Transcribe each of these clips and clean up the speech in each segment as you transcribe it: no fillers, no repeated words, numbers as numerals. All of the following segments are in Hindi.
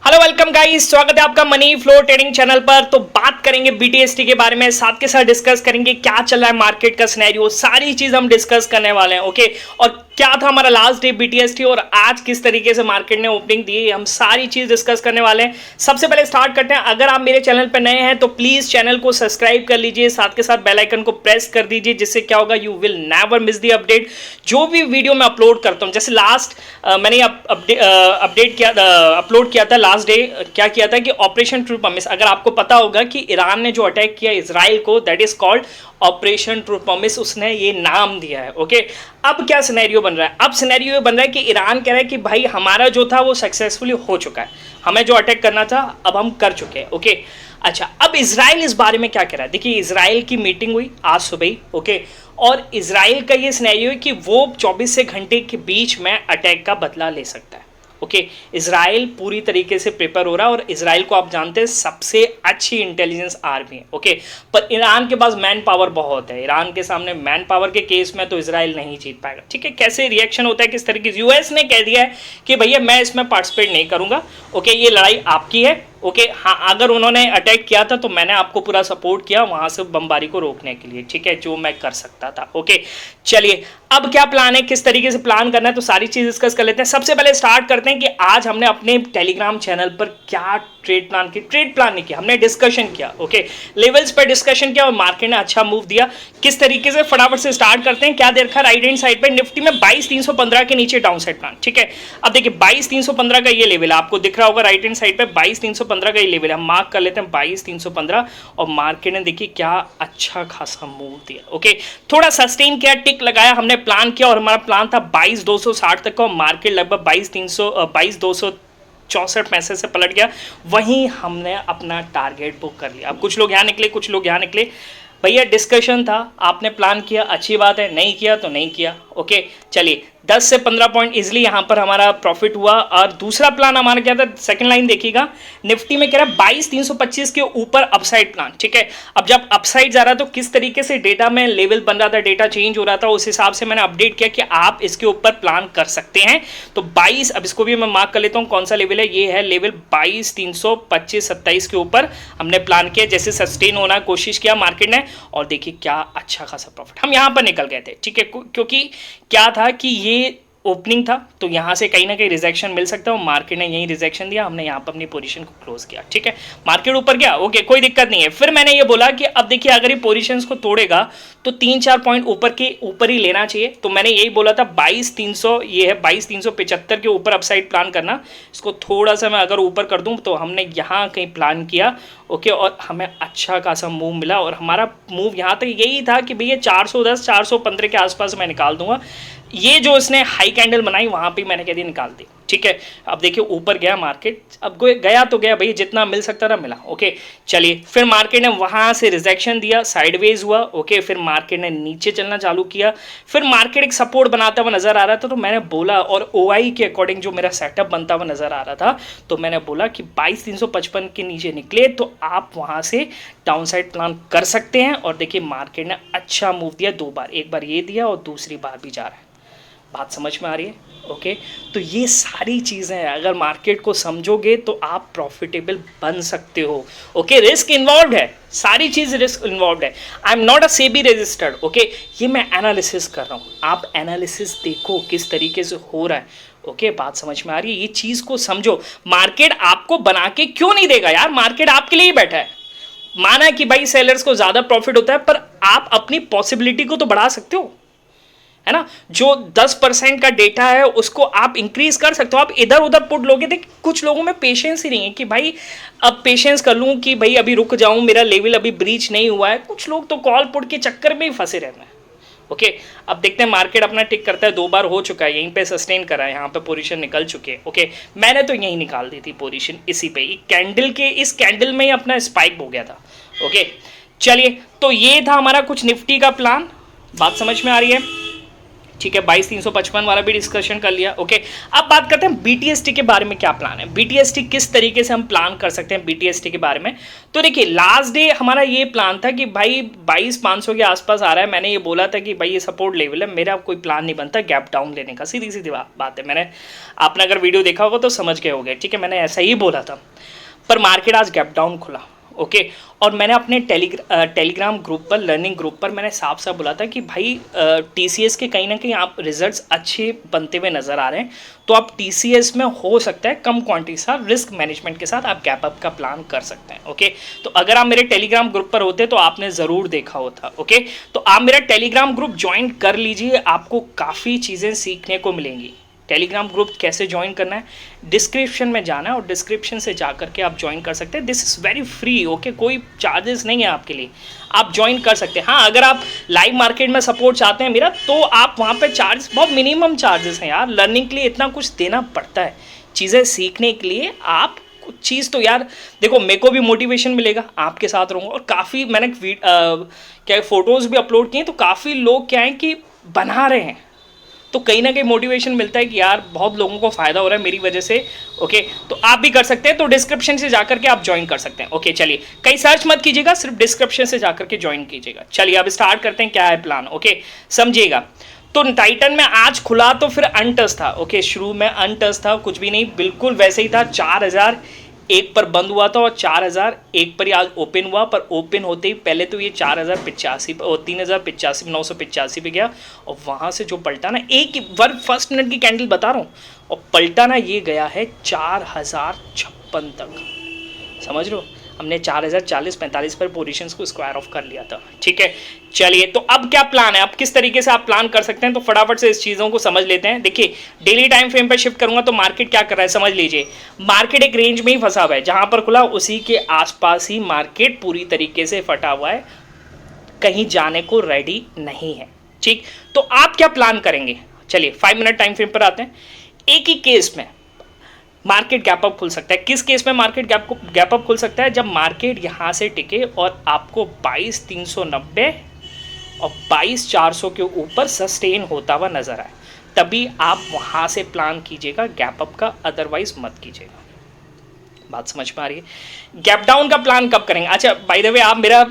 हेलो वेलकम गाइस, स्वागत है आपका मनी फ्लो ट्रेडिंग चैनल पर। तो बात करेंगे बीटीएसटी के बारे में, साथ के साथ डिस्कस करेंगे क्या चल रहा है मार्केट का सिनेरियो, सारी चीज हम डिस्कस करने वाले हैं। ओके, और क्या था हमारा लास्ट डे बीटीएसटी और आज किस तरीके से मार्केट ने ओपनिंग दी, हम सारी चीज डिस्कस करने वाले हैं। सबसे पहले स्टार्ट करते हैं। अगर आप मेरे चैनल पर नए हैं तो प्लीज चैनल को सब्सक्राइब कर लीजिए, साथ के साथ बेल आइकन को प्रेस कर दीजिए, जिससे क्या होगा, you will never miss the update. जो भी वीडियो मैं अपलोड करता हूं, जैसे लास्ट मैंने अपडेट किया, अपलोड किया था लास्ट डे, क्या किया था कि ऑपरेशन ट्रू प्रॉमिस। अगर आपको पता होगा कि ईरान ने जो अटैक किया इजराइल को, that is called operation true promise, उसने ये नाम दिया है। ओके, अब क्या सिनेरियो बन रहा है? अब सिनेरियो बन रहा है कि ईरान कह रहा है कि भाई हमारा जो था वो सक्सेसफुली हो चुका है, हमें जो अटैक करना था अब हम कर चुके हैं। ओके, अच्छा, अब इजराइल इस बारे में क्या कह रहा है? देखिए, इजराइल की मीटिंग हुई आज सुबह ही। ओके, और इजराइल का ये सिनेरियो है कि वो 24 से घंटे के बीच में अटैक का बदला ले सकता है। ओके, इजराइल पूरी तरीके से प्रिपेयर हो रहा है और इजराइल को आप जानते हैं सबसे अच्छी इंटेलिजेंस आर्मी है। ओके, पर ईरान के पास मैन पावर बहुत है, ईरान के सामने मैन पावर के केस में तो इजराइल नहीं जीत पाएगा। ठीक है, कैसे रिएक्शन होता है, किस तरीके से यूएस ने कह दिया है कि भैया मैं इसमें पार्टिसिपेट नहीं करूंगा। ओके, ये लड़ाई आपकी है। ओके, हाँ, अगर उन्होंने अटैक किया था तो मैंने आपको पूरा सपोर्ट किया वहां से बमबारी को रोकने के लिए, ठीक है, जो मैं कर सकता था। ओके, चलिए, अब क्या प्लान है, किस तरीके से प्लान करना है, तो सारी चीज डिस्कस कर लेते हैं। सबसे पहले स्टार्ट करते हैं कि आज हमने अपने टेलीग्राम चैनल पर क्या ट्रेड प्लान की। ट्रेड प्लान नहीं किया, हमने डिस्कशन किया। ओके, लेवल्स पर डिस्कशन किया और मार्केट ने अच्छा मूव दिया। किस तरीके से, फटाफट से स्टार्ट करते हैं। क्या देखा राइट हैंड साइड पर निफ्टी में 22,315 के नीचे डाउन साइड प्लान। ठीक है, अब देखिए 22,315 का ये लेवल आपको दिख रहा होगा राइट हैंड साइड पर, 22,315 का ये लेवल हम मार्क कर लेते हैं 22,315। और मार्केट ने देखिए क्या अच्छा खासा मूव दिया। ओके, थोड़ा सस्टेन किया, टिक लगाया, हमने प्लान किया और हमारा प्लान था 22,260 तक का। मार्केट लगभग 22,264 पैसे से पलट गया। वहीं हमने अपना टारगेट बुक कर लिया। अब कुछ लोग यहाँ निकले, कुछ लोग यहाँ निकले। भैया डिस्कशन था, आपने प्लान किया, अच्छी बात है, नहीं किया तो नहीं किया। ओके, चलिए 10 से 15 पॉइंट इजिली यहाँ पर हमारा प्रॉफिट हुआ। और दूसरा प्लान हमारा क्या था, सेकंड लाइन देखिएगा, निफ्टी में कह रहा है 22,325 के ऊपर अपसाइड प्लान। ठीक है, अब जब अपसाइड जा रहा तो किस तरीके से डेटा में लेवल बन रहा था, डेटा चेंज हो रहा था, उस हिसाब से मैंने अपडेट किया कि आप इसके ऊपर प्लान कर सकते हैं। तो 22, अब इसको भी मैं मार्क कर लेता हूँ, कौन सा लेवल है, ये है लेवल 22,325-27 के ऊपर हमने प्लान किया। जैसे सस्टेन होना कोशिश किया मार्केट ने और देखिए क्या अच्छा खासा प्रॉफिट हम यहाँ पर निकल गए थे। ठीक है, क्योंकि क्या था कि ये ओपनिंग था तो यहाँ से कहीं ना कहीं रिजेक्शन मिल सकता है और मार्केट ने यही रिजेक्शन दिया, हमने यहाँ पर अपनी पोजीशन को क्लोज किया। ठीक है, मार्केट ऊपर गया, ओके, कोई दिक्कत नहीं है। फिर मैंने ये बोला कि अब देखिए अगर ये पोजीशंस को तोड़ेगा तो 3-4 पॉइंट ऊपर के ऊपर ही लेना चाहिए। तो मैंने यही बोला था 22,300, ये है 22,375 के ऊपर अपसाइड प्लान करना। इसको थोड़ा सा मैं अगर ऊपर कर दूँ तो हमने यहाँ कहीं प्लान किया। ओके, और हमें अच्छा खासा मूव मिला और हमारा मूव यहाँ तक यही था कि भैया 410 415 के आसपास मैं निकाल दूंगा। ये जो इसने हाई कैंडल बनाई वहां पे मैंने कह दी निकाल दी। ठीक है, अब देखिए ऊपर गया मार्केट, अब गया तो गया भाई, जितना मिल सकता था मिला। ओके, चलिए, फिर मार्केट ने वहां से रिजेक्शन दिया, साइडवेज हुआ। ओके, फिर मार्केट ने नीचे चलना चालू किया, फिर मार्केट एक सपोर्ट बनाता हुआ नजर आ रहा था। तो मैंने बोला, और ओआई के अकॉर्डिंग जो मेरा सेटअप बनता हुआ नजर आ रहा था, तो मैंने बोला कि 22,355 के नीचे निकले तो आप वहां से डाउन साइड प्लान कर सकते हैं। और देखिए मार्केट ने अच्छा मूव दिया 2 बार, एक बार ये दिया और दूसरी बार भी जा रहा है। बात समझ में आ रही है? ओके, तो ये सारी चीज़ें अगर मार्केट को समझोगे तो आप प्रॉफिटेबल बन सकते हो। ओके, रिस्क इन्वॉल्व है, सारी चीज़ रिस्क इन्वॉल्व है। I am not a SEBI registered. Okay, ये मैं एनालिसिस कर रहा हूँ, आप एनालिसिस देखो किस तरीके से हो रहा है। ओके, बात समझ में आ रही है? ये चीज़ को समझो। मार्केट आपको बना के क्यों नहीं देगा यार, मार्केट आपके लिए ही बैठा है। माना कि भाई सेलर्स को ज़्यादा प्रॉफिट होता है, पर आप अपनी पॉसिबिलिटी को तो बढ़ा सकते हो, है ना। जो 10% का डेटा है उसको आप इंक्रीज कर सकते हो। आप इधर उधर पुट लोगे, देख कुछ लोगों में पेशेंस ही नहीं है कि भाई अब पेशेंस कर लूं कि भाई अभी रुक जाऊं, मेरा लेवल अभी ब्रीच नहीं हुआ है। कुछ लोग तो कॉल पुट के चक्कर में ही फंसे रहते हैं। ओके, अब देखते हैं मार्केट अपना टिक करता है, 2 बार हो चुका है, यहीं पे सस्टेन करा है, यहाँ पे पोजीशन निकल चुके हैं। ओके, मैंने तो यहीं निकाल दी थी पोजीशन, इसी पे कैंडल के इस कैंडल में ही अपना स्पाइक हो गया था। ओके, चलिए, तो ये था हमारा कुछ निफ्टी का प्लान, बात समझ में आ रही है? ठीक है, 22,355 वाला भी डिस्कशन कर लिया। ओके, अब बात करते हैं BTST के बारे में क्या प्लान है, BTST किस तरीके से हम प्लान कर सकते हैं BTST के बारे में। तो देखिए, लास्ट डे हमारा ये प्लान था कि भाई 22,500 के आसपास आ रहा है, मैंने ये बोला था कि भाई ये सपोर्ट लेवल है, मेरा कोई प्लान नहीं बनता गैप डाउन लेने का, सीधी सीधी बात है। मैंने, आपने अगर वीडियो देखा होगा तो समझ गए होंगे, ठीक है, मैंने ऐसा ही बोला था। पर मार्केट आज गैप डाउन खुला। ओके, और मैंने अपने टेलीग्राम ग्रुप पर, लर्निंग ग्रुप पर मैंने साफ साफ बोला था कि भाई TCS के कहीं ना कहीं आप रिजल्ट्स अच्छे बनते हुए नज़र आ रहे हैं, तो आप TCS में हो सकता है कम क्वांटिटी से रिस्क मैनेजमेंट के साथ आप गैप अप का प्लान कर सकते हैं। ओके, तो अगर आप मेरे टेलीग्राम ग्रुप पर होते तो आपने ज़रूर देखा होता। ओके, तो आप मेरा टेलीग्राम ग्रुप ज्वाइन कर लीजिए, आपको काफ़ी चीज़ें सीखने को मिलेंगी। टेलीग्राम ग्रुप कैसे ज्वाइन करना है, डिस्क्रिप्शन में जाना है और डिस्क्रिप्शन से जा करके आप ज्वाइन कर सकते हैं। This is very free. Okay, कोई चार्जेस नहीं है आपके लिए, आप ज्वाइन कर सकते हैं। हाँ, अगर आप लाइव मार्केट में सपोर्ट चाहते हैं मेरा, तो आप वहाँ पे चार्जेस, बहुत मिनिमम चार्जेस हैं यार। लर्निंग के लिए इतना कुछ देना पड़ता है, चीज़ें सीखने के लिए आप कुछ चीज़ तो यार देखो, मेरे को भी मोटिवेशन मिलेगा, आपके साथ रहूँगा। और काफ़ी मैंने क्या फ़ोटोज़ भी अपलोड किए, तो काफ़ी लोग क्या हैं कि बना रहे हैं, तो कहीं ना कहीं मोटिवेशन मिलता है कि यार बहुत लोगों को फ़ायदा हो रहा है मेरी वजह से। ओके, तो आप भी कर सकते हैं, तो डिस्क्रिप्शन से जाकर के आप ज्वाइन कर सकते हैं। ओके, चलिए, कहीं सर्च मत कीजिएगा, सिर्फ डिस्क्रिप्शन से जाकर के ज्वाइन कीजिएगा। चलिए, अब स्टार्ट करते हैं क्या है प्लान। ओके, समझिएगा। तो टाइटन में आज खुला तो फिर अनटच था। ओके, शुरू में अनटच था, कुछ भी नहीं, बिल्कुल वैसे ही था। 4,001 पर बंद हुआ था और 4,001 पर ही आज ओपन हुआ। पर ओपन होते ही पहले तो ये 4,085 और 3,085 985 पे गया, और वहाँ से जो पलटा ना, एक वर्ग फर्स्ट मिनट की कैंडल बता रहा हूँ, और पलटा ना ये गया है 4,056 तक। समझ रहे हो, हमने 4,040-45 पर पोजीशंस को स्क्वायर ऑफ कर लिया था। ठीक है, चलिए, तो अब क्या प्लान है, अब किस तरीके से आप प्लान कर सकते हैं, तो फटाफट से इस चीज़ों को समझ लेते हैं। देखिए, डेली टाइम फ्रेम पर शिफ्ट करूंगा तो मार्केट क्या कर रहा है समझ लीजिए। मार्केट एक रेंज में ही फंसा हुआ है, जहां पर खुला उसी के आसपास ही मार्केट पूरी तरीके से फटा हुआ है, कहीं जाने को रेडी नहीं है। ठीक, तो आप क्या प्लान करेंगे। चलिए 5 मिनट टाइम फ्रेम पर आते हैं। एक ही केस में मार्केट गैप अप खुल सकता है। किस केस में मार्केट गैप अप खुल सकता है, जब मार्केट यहां से टिके और आपको 22,390 और 22,400 के ऊपर सस्टेन होता हुआ नजर आए, तभी आप वहां से प्लान कीजिएगा गैप अप का, अदरवाइज मत कीजिएगा। बात समझ में आ रही है। गैप डाउन का प्लान कब करेंगे। अच्छा, बाय द वे, आप मेरा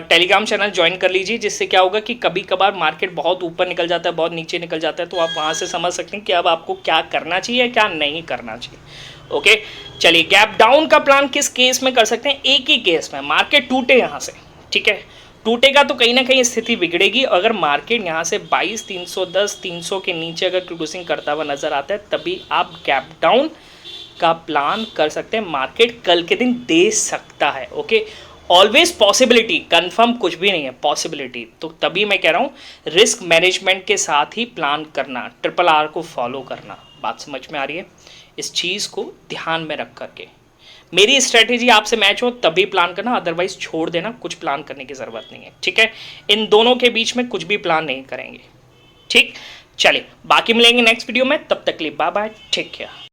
टेलीग्राम चैनल ज्वाइन कर लीजिए, जिससे क्या होगा कि कभी कभार मार्केट बहुत ऊपर निकल जाता है, बहुत नीचे निकल जाता है, तो आप वहां से समझ सकते हैं कि अब आपको क्या करना चाहिए, क्या नहीं करना चाहिए। ओके, चलिए, गैप डाउन का प्लान किस केस में कर सकते हैं, एक ही केस में, मार्केट टूटे यहाँ से। ठीक है, टूटेगा तो कहीं ना कहीं स्थिति बिगड़ेगी। अगर मार्केट यहाँ से 22,310 300 के नीचे अगर क्रूजिंग करता हुआ नजर आता है, तभी आप गैप डाउन का प्लान कर सकते हैं। मार्केट कल के दिन दे सकता है। ओके, ऑलवेज पॉसिबिलिटी, कंफर्म कुछ भी नहीं है, पॉसिबिलिटी। तो तभी मैं कह रहा हूँ रिस्क मैनेजमेंट के साथ ही प्लान करना, RRR को फॉलो करना। बात समझ में आ रही है, इस चीज़ को ध्यान में रख करके मेरी स्ट्रेटेजी आपसे मैच हो तभी प्लान करना, अदरवाइज छोड़ देना, कुछ प्लान करने की ज़रूरत नहीं है। ठीक है, इन दोनों के बीच में कुछ भी प्लान नहीं करेंगे। ठीक, चलिए, बाकी मिलेंगे नेक्स्ट वीडियो में, तब तक के लिए बाय बाय, टेक केयर।